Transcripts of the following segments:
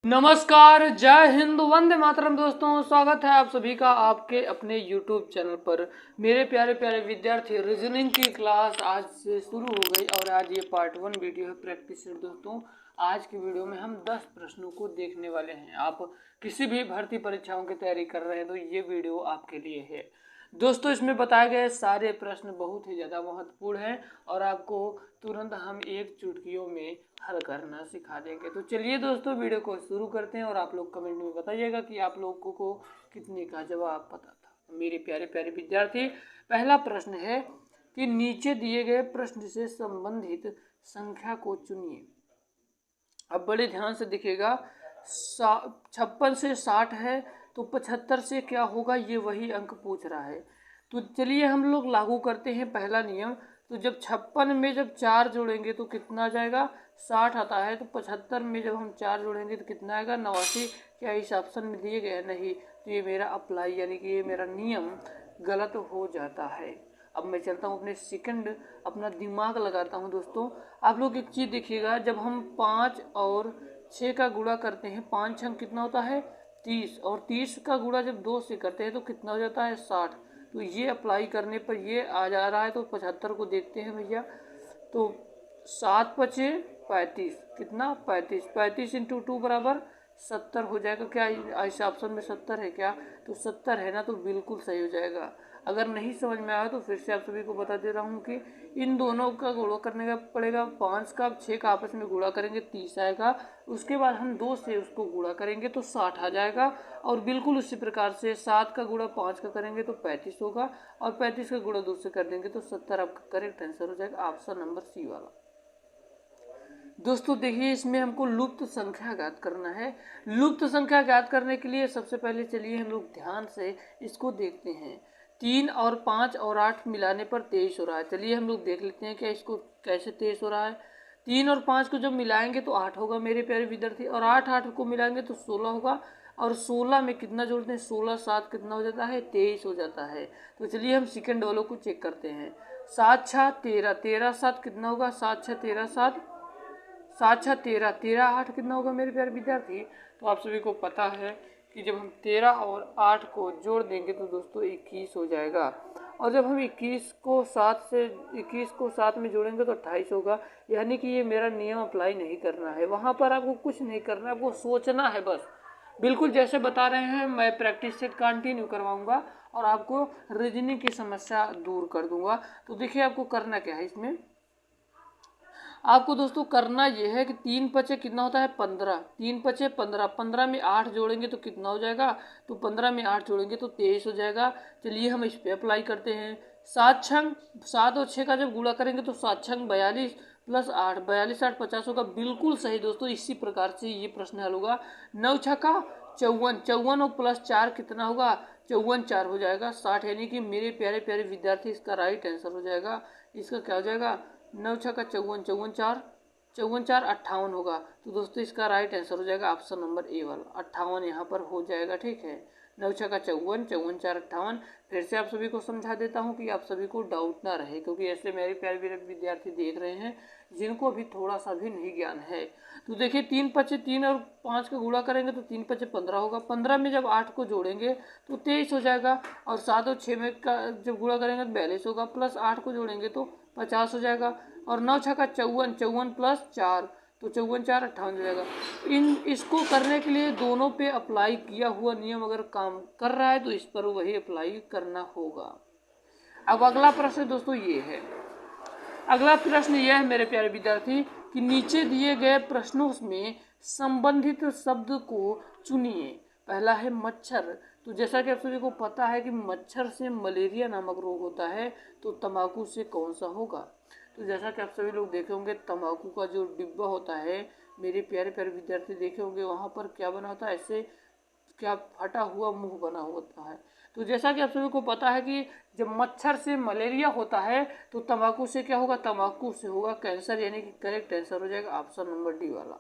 नमस्कार, जय हिंद, वंदे मातरम। दोस्तों, स्वागत है आप सभी का आपके अपने YouTube चैनल पर। मेरे प्यारे प्यारे विद्यार्थी, रीजनिंग की क्लास आज से शुरू हो गई और आज ये पार्ट 1 वीडियो है, प्रैक्टिस सेट। दोस्तों, आज की वीडियो में हम 10 प्रश्नों को देखने वाले हैं। आप किसी भी भर्ती परीक्षाओं की तैयारी कर रहे हैं तो ये वीडियो आपके लिए है। दोस्तों, इसमें बताए गए सारे प्रश्न बहुत ही ज़्यादा महत्वपूर्ण हैं और आपको तुरंत हम एक चुटकियों में हल करना सिखा देंगे। तो चलिए दोस्तों, वीडियो को शुरू करते हैं और आप लोग कमेंट में बताइएगा कि आप लोगों को कितने का जवाब पता था। मेरे प्यारे प्यारे विद्यार्थी, पहला प्रश्न है कि नीचे दिए गए प्रश्न से संबंधित संख्या को चुनिए। अब बड़े ध्यान से देखिएगा, 56 से 60 है तो 75 से क्या होगा, ये वही अंक पूछ रहा है। तो चलिए हम लोग लागू करते हैं पहला नियम। तो जब 56 में जब 4 जोड़ेंगे तो कितना आ जाएगा, 60 आता है। तो 75 में जब हम 4 जोड़ेंगे तो कितना आएगा, 89। क्या इस ऑप्शन में दिए गए? नहीं। तो ये मेरा अप्लाई यानी कि ये मेरा नियम गलत हो जाता है। अब मैं चलता हूँ अपने सेकंड, अपना दिमाग लगाता हूँ। दोस्तों, आप लोग एक चीज़ देखिएगा, जब हम 5 और 6 का गुणा करते हैं, 5 छंग कितना होता है, 30, और 30 का गुणा जब 2 से करते हैं तो कितना हो जाता है, 60। तो ये अप्लाई करने पर ये आ जा रहा है। तो 75 को देखते हैं भैया। तो 7 पचे 35, कितना, 35। 35 इंटू 2 बराबर 70 हो जाएगा। क्या इस ऑप्शन में 70 है क्या? तो 70 है ना, तो बिल्कुल सही हो जाएगा। अगर नहीं समझ में आया तो फिर से आप सभी को बता दे रहा हूँ कि इन दोनों का गुणा करने का पड़ेगा। 5 का 6 का आपस में गुणा करेंगे 30 आएगा। उसके बाद हम 2 से उसको गुणा करेंगे तो 60 आ जाएगा। और बिल्कुल उसी प्रकार से 7 का गुणा 5 का करेंगे तो 35 होगा, और 35 का गुणा 2 से कर देंगे तो 70 आपका करेक्ट आंसर हो जाएगा, ऑप्शन नंबर सी वाला। दोस्तों देखिए, इसमें हमको लुप्त संख्या ज्ञात करना है। लुप्त संख्या ज्ञात करने के लिए सबसे पहले चलिए हम लोग ध्यान से इसको देखते हैं। 3 और 5 और 8 मिलाने पर 23 हो रहा है। चलिए हम लोग देख लेते हैं क्या इसको कैसे 23 हो रहा है। 3 और 5 को जब मिलाएंगे तो 8 होगा मेरे प्यारे विद्यार्थी, और 8 को मिलाएंगे तो 16 होगा। और 16 में कितना जोड़ते हैं, 16 7 कितना हो जाता है, 23 हो जाता है। तो चलिए हम सेकंड वालों को चेक करते हैं। 7 6 13, 13 7 कितना होगा, 7 6 13 7, 7 6 13, 13 8 कितना होगा मेरे प्यारे विद्यार्थी। तो आप सभी को पता है कि जब हम 13 और 8 को जोड़ देंगे तो दोस्तों 21 हो जाएगा। और जब हम 21 को 7 में जोड़ेंगे तो 28 होगा। यानी कि ये मेरा नियम अप्लाई नहीं करना है, वहाँ पर आपको कुछ नहीं करना है, आपको सोचना है बस। बिल्कुल जैसे बता रहे हैं, मैं प्रैक्टिस सेट कंटिन्यू करवाऊंगा और आपको रीजनिंग की समस्या दूर कर दूंगा। तो देखिए आपको करना क्या है इसमें। आपको दोस्तों करना यह है कि 3 पचे कितना होता है, 15। 3 पचे 15, 15 में 8 जोड़ेंगे तो कितना हो जाएगा, तो 15 में 8 जोड़ेंगे तो 23 हो जाएगा। चलिए हम इस पे अप्लाई करते हैं। 7 छंग 7 और 6 का जब गुणा करेंगे तो 7 छंग 42 प्लस 8, 42 8 50 होगा। बिल्कुल सही दोस्तों, इसी प्रकार से ये प्रश्न हल होगा। 9 छक्का 54, 54 और प्लस 4 कितना होगा, 54 4 हो जाएगा 60। यानी कि मेरे प्यारे प्यारे विद्यार्थी, इसका राइट आंसर हो जाएगा, इसका क्या हो जाएगा, 9 छक्का 54, 54 4, 54 4 58 होगा। तो दोस्तों इसका राइट आंसर हो जाएगा ऑप्शन नंबर ए वाला, 58 यहाँ पर हो जाएगा। ठीक है, 9 छक्का 54, 54 4 58। फिर से आप सभी को समझा देता हूँ कि आप सभी को डाउट ना रहे, क्योंकि ऐसे मेरे प्यारे विद्यार्थी देख रहे हैं जिनको अभी थोड़ा सा भी नहीं ज्ञान है। तो देखिए 3 पचे 3 और 5 का गुणा करेंगे तो 3 पचे 15 होगा। 15 में जब 8 को जोड़ेंगे तो 23 हो जाएगा। और 7 और 6 में का जब गुणा करेंगे तो 42 होगा, प्लस 8 को जोड़ेंगे तो 50 हो जाएगा। और 9 छक्का 54, 54 प्लस 4, तो 54 4 58 हो जाएगा। इसको करने के लिए दोनों पे अप्लाई किया हुआ नियम अगर काम कर रहा है तो इस पर वही अप्लाई करना होगा। अब अगला प्रश्न दोस्तों ये है, अगला प्रश्न यह है मेरे प्यारे विद्यार्थी कि नीचे दिए गए प्रश्नों में संबंधित शब्द को चुनिए। पहला है मच्छर। तो जैसा कि आप सभी को पता है कि मच्छर से मलेरिया नामक रोग होता है, तो तंबाकू से कौन सा होगा। तो जैसा कि आप सभी लोग देखे होंगे, तंबाकू का जो डिब्बा होता है मेरे प्यारे प्यारे विद्यार्थी देखे होंगे, वहाँ पर क्या बना होता है, ऐसे क्या फटा हुआ मुंह बना होता है। तो जैसा कि आप सभी को पता है कि जब मच्छर से मलेरिया होता है तो तंबाकू से क्या होगा, तंबाकू से होगा कैंसर। यानी कि करेक्ट आंसर हो जाएगा ऑप्शन नंबर डी वाला।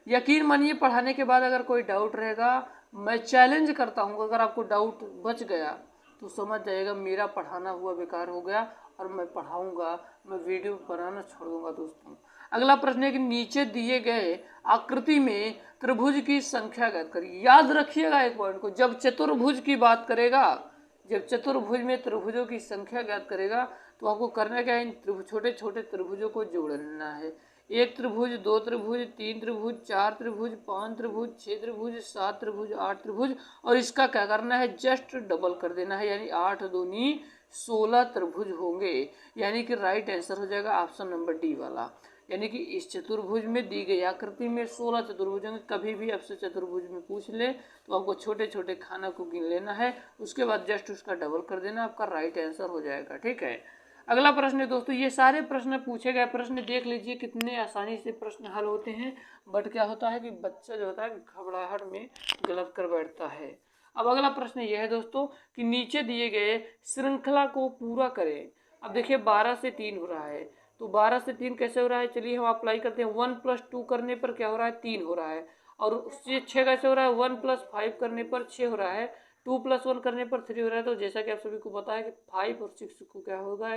यकीन मानिए, पढ़ाने के बाद अगर कोई डाउट रहेगा, मैं चैलेंज करता हूँ, अगर आपको डाउट बच गया तो समझ जाइएगा मेरा पढ़ाना हुआ बेकार हो गया और मैं पढ़ाऊँगा, मैं वीडियो बनाना छोड़ दूँगा। दोस्तों अगला प्रश्न है कि नीचे दिए गए आकृति में त्रिभुज की संख्या ज्ञात करिए। याद रखिएगा एक पॉइंट को, जब चतुर्भुज की बात करेगा, जब चतुर्भुज में त्रिभुजों की संख्या ज्ञात करेगा तो आपको करना क्या है, इन छोटे छोटे त्रिभुजों को जोड़ लेना है। एक त्रिभुज, दो त्रिभुज, तीन त्रिभुज, चार त्रिभुज, पांच त्रिभुज, छह त्रिभुज, सात त्रिभुज, आठ त्रिभुज, और इसका क्या करना है, जस्ट डबल कर देना है, यानी 8 दूनी 16 त्रिभुज होंगे। यानी कि राइट आंसर हो जाएगा ऑप्शन नंबर डी वाला। यानी कि इस चतुर्भुज में दी गई आकृति में 16 चतुर्भुज होंगे। कभी भी आपसे चतुर्भुज में पूछ ले तो आपको छोटे छोटे खाना को गिन लेना है, उसके बाद जस्ट उसका डबल कर देना, आपका राइट आंसर हो जाएगा। ठीक है, अगला प्रश्न है दोस्तों, ये सारे प्रश्न पूछे गए प्रश्न देख लीजिए कितने आसानी से प्रश्न हल होते हैं, बट क्या होता है कि बच्चा जो होता है घबराहट में गलत कर बैठता है। अब अगला प्रश्न यह है दोस्तों कि नीचे दिए गए श्रृंखला को पूरा करें। अब देखिए 12 से 3 हो रहा है, तो 12 से 3 कैसे हो रहा है, चलिए हम अप्लाई करते हैं। 1 + 2 करने पर क्या हो रहा है, 3 हो रहा है। और उससे 6 कैसे हो रहा है, 1 + 5 करने पर 6 हो रहा है, 2 + 1 करने पर 3 हो रहा है। तो जैसा कि आप सभी को पता है कि 5 और 6 को क्या होगा,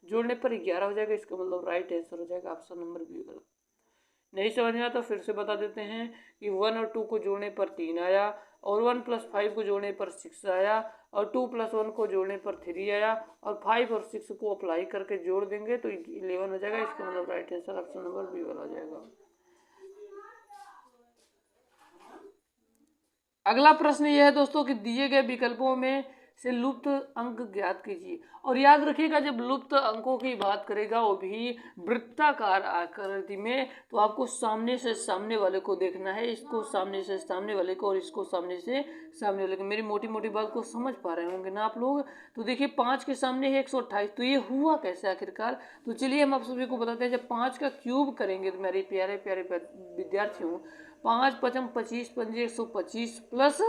जोड़ने पर 11 हो जाएगा। इसका मतलब राइट आंसर हो जाएगा ऑप्शन नंबर बी वाला। नहीं समझ में आया तो फिर से बता देते हैं कि 1 और 2 को जोड़ने पर 3 आया, और 1 + 5 को जोड़ने पर 6 आया, और 2 + 1 को जोड़ने पर 3 आया, और 5 और 6 को अप्लाई करके जोड़ देंगे तो 11 हो जाएगा। इसका मतलब right answer option number B वाला हो जाएगा। अगला प्रश्न यह है दोस्तों कि दिए गए विकल्पों में से लुप्त अंक ज्ञात कीजिए। और याद रखिएगा जब लुप्त अंकों की बात करेगा वो भी वृत्ताकार आकृति में, तो आपको सामने से सामने वाले को देखना है, इसको सामने से सामने वाले को और इसको सामने से सामने वाले को। मेरी मोटी मोटी बात को समझ पा रहे होंगे ना आप लोग। तो देखिए 5 के सामने है 128, तो ये हुआ कैसे आखिरकार। तो चलिए हम आप सभी को बताते हैं, जब 5 का क्यूब करेंगे तो मेरे प्यारे प्यारे विद्यार्थियों, 5 × 5 = 25, 5 × 125 प्लस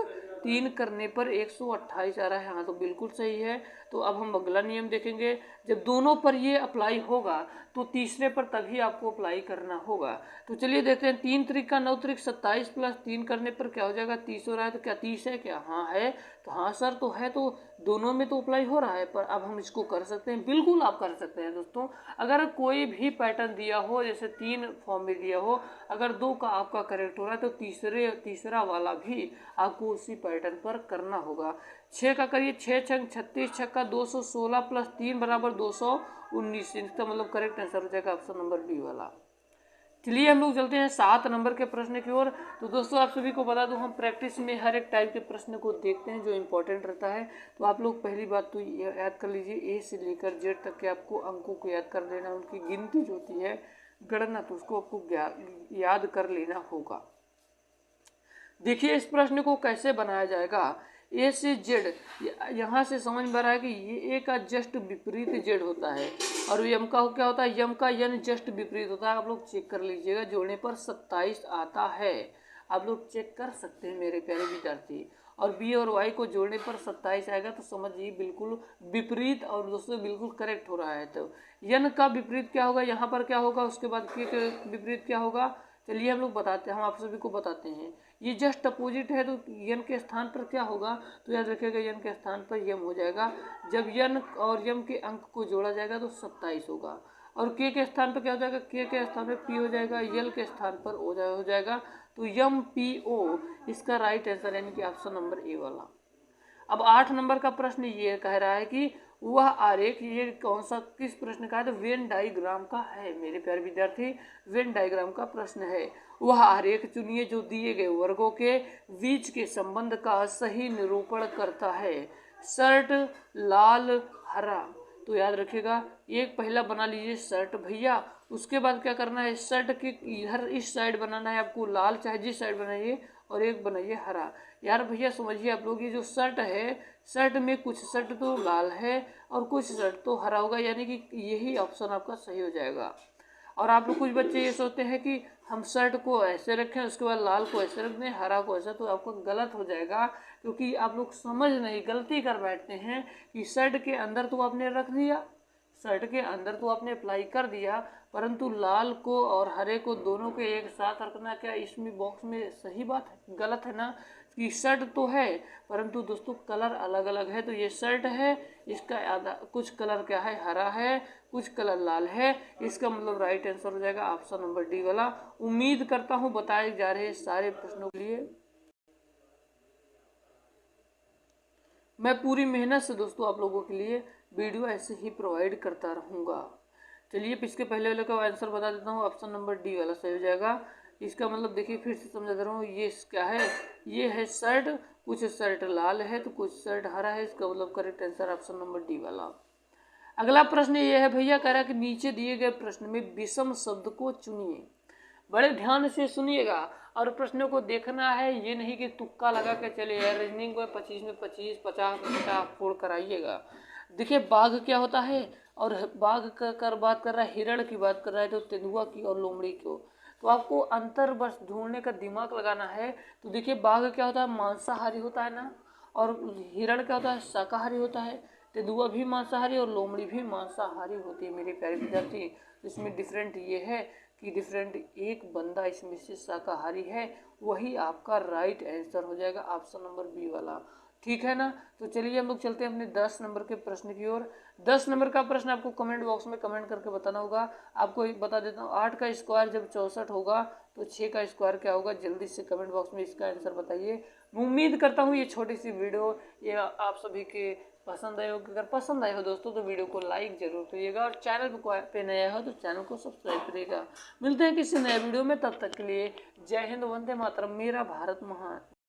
3 करने पर 128 आ रहा है। हाँ तो बिल्कुल सही है। तो अब हम अगला नियम देखेंगे, जब दोनों पर ये अप्लाई होगा तो तीसरे पर तभी आपको अप्लाई करना होगा। तो चलिए देखते हैं, 3 × 3 = 9 × 27 प्लस 3 करने पर क्या हो जाएगा, 30 हो रहा है। तो क्या 30 है क्या, हाँ है। तो हाँ सर तो है, तो दोनों में तो अप्लाई हो रहा है। पर अब हम इसको कर सकते हैं, बिल्कुल आप कर सकते हैं दोस्तों। अगर कोई भी पैटर्न दिया हो, जैसे 3 फॉर्म में दिया हो, अगर 2 का आपका करेक्ट हो रहा है तो तीसरा वाला भी आपको उसी पैटर्न पर करना होगा। 6 का करिए, 6 × 6 = 36, 6 का 216 प्लस 3 बराबर 219। इसका मतलब करेक्ट आंसर हो जाएगा ऑप्शन नंबर बी वाला। चलिए हम लोग चलते हैं 7 नंबर के प्रश्न की ओर। तो दोस्तों आप सभी को बता दूं, हम प्रैक्टिस में हर एक टाइप के प्रश्न को देखते हैं जो इम्पोर्टेंट रहता है। तो आप लोग पहली बात तो याद कर लीजिए, ए से लेकर जेड तक के आपको अंकों को याद कर लेना, उनकी गिनती जो होती है गणना, तो उसको आपको याद कर लेना होगा। देखिए इस प्रश्न को कैसे बनाया जाएगा। ए से जेड, यहाँ से समझ में आ रहा है कि ये ए का जस्ट विपरीत जेड होता है, और यम का क्या होता है, यम का यन जस्ट विपरीत होता है। आप लोग चेक कर लीजिएगा, जोड़ने पर 27 आता है। आप लोग चेक कर सकते हैं मेरे प्यारे विद्यार्थी। और बी और वाई को जोड़ने पर 27 आएगा, तो समझिए बिल्कुल विपरीत और दोस्तों बिल्कुल करेक्ट हो रहा है। तो यन का विपरीत क्या होगा, यहाँ पर क्या होगा, उसके बाद के विपरीत क्या होगा, चलिए हम लोग बताते हैं, हम आप सभी को बताते हैं। ये जस्ट अपोजिट है, तो यन के स्थान पर क्या होगा, तो याद रखिएगा यन के स्थान पर यम हो जाएगा। जब यन और यम के अंक को जोड़ा जाएगा तो 27 होगा। और के स्थान पर क्या हो जाएगा, के स्थान पर पी हो जाएगा, यल के स्थान पर हो जाएगा। तो यम पी ओ इसका राइट आंसर यानी कि ऑप्शन नंबर ए वाला। अब 8 नंबर का प्रश्न ये कह रहा है कि वह आरेख, ये कौन सा किस प्रश्न का है, तो वेन डायग्राम का है मेरे प्यारे विद्यार्थी, वेन डायग्राम का प्रश्न है। वह आरेख चुनिए जो दिए गए वर्गों के बीच के संबंध का सही निरूपण करता है। शर्ट लाल हरा, तो याद रखिएगा एक पहला बना लीजिए शर्ट भैया, उसके बाद क्या करना है, शर्ट के इधर इस साइड बनाना है आपको लाल, चाहे जिस साइड बनाइए, और एक बनाइए हरा। यार भैया समझिए आप लोग, ये जो शर्ट है, शर्ट में कुछ शर्ट तो लाल है और कुछ शर्ट तो हरा होगा, यानी कि यही ऑप्शन आपका सही हो जाएगा। और आप लोग कुछ बच्चे ये सोचते हैं कि हम शर्ट को ऐसे रखें, उसके बाद लाल को ऐसे रख दें, हरा को ऐसा, तो आपको गलत हो जाएगा, क्योंकि आप लोग समझ नहीं, गलती कर बैठते हैं कि शर्ट के अंदर तो आपने रख दिया, शर्ट के अंदर तो आपने अप्लाई कर दिया, परंतु लाल को और हरे को दोनों के एक साथ रखना क्या इसमें बॉक्स में सही बात है? गलत है ना, कि शर्ट तो है परंतु दोस्तों कलर अलग अलग है। तो ये शर्ट है, इसका आधा कुछ कलर क्या है, हरा है, कुछ कलर लाल है। इसका मतलब राइट आंसर हो जाएगा ऑप्शन नंबर डी वाला। उम्मीद करता हूँ बताए जा रहे सारे प्रश्नों के लिए मैं पूरी मेहनत से दोस्तों आप लोगों के लिए वीडियो ऐसे ही प्रोवाइड करता रहूँगा। चलिए इसके पहले वाले का आंसर बता देता हूँ, ऑप्शन नंबर डी वाला सही हो जाएगा। इसका मतलब देखिए फिर से समझा दे रहा हूँ, ये क्या है, ये है शर्ट, कुछ शर्ट लाल है तो कुछ शर्ट हरा है। इसका मतलब correct answer option number D वाला। अगला प्रश्न ये है भैया, कह रहा है कि नीचे दिए गए प्रश्न में विषम शब्द को चुनिए। बड़े ध्यान से सुनिएगा और प्रश्नों को देखना है, ये नहीं कि तुक्का लगा के चले यार रीजनिंग को 25 में 25, 50 में 50 फोड़ कराइएगा। देखिए बाघ क्या होता है, और बाघ कर बात कर रहा है, हिरण की बात कर रहा है, तो तेंदुआ की और लोमड़ी को। तो आपको अंतर बस ढूंढने का दिमाग लगाना है। तो देखिए बाघ क्या होता है, मांसाहारी होता है ना, और हिरण क्या होता है, शाकाहारी होता है। तेंदुआ भी मांसाहारी और लोमड़ी भी मांसाहारी होती है मेरे प्यारे विद्यार्थी। इसमें डिफरेंट ये है कि डिफरेंट एक बंदा इसमें से शाकाहारी है, वही आपका राइट आंसर हो जाएगा ऑप्शन नंबर बी वाला। ठीक है ना। तो चलिए हम लोग चलते हैं अपने 10 नंबर के प्रश्न की ओर। 10 नंबर का प्रश्न आपको कमेंट बॉक्स में कमेंट करके बताना होगा। आपको बता देता हूँ, 8 का स्क्वायर जब 64 होगा तो 6 का स्क्वायर क्या होगा, जल्दी से कमेंट बॉक्स में इसका आंसर बताइए। मैं उम्मीद करता हूँ ये छोटी सी वीडियो ये आप सभी के पसंद आए हो। अगर पसंद आए हो दोस्तों तो वीडियो को लाइक जरूर करिएगा, और चैनल पे नया हो तो चैनल को सब्सक्राइब करिएगा। मिलते हैं किसी नए वीडियो में, तब तक के लिए जय हिंद, वंदे मातरम, मेरा भारत महान।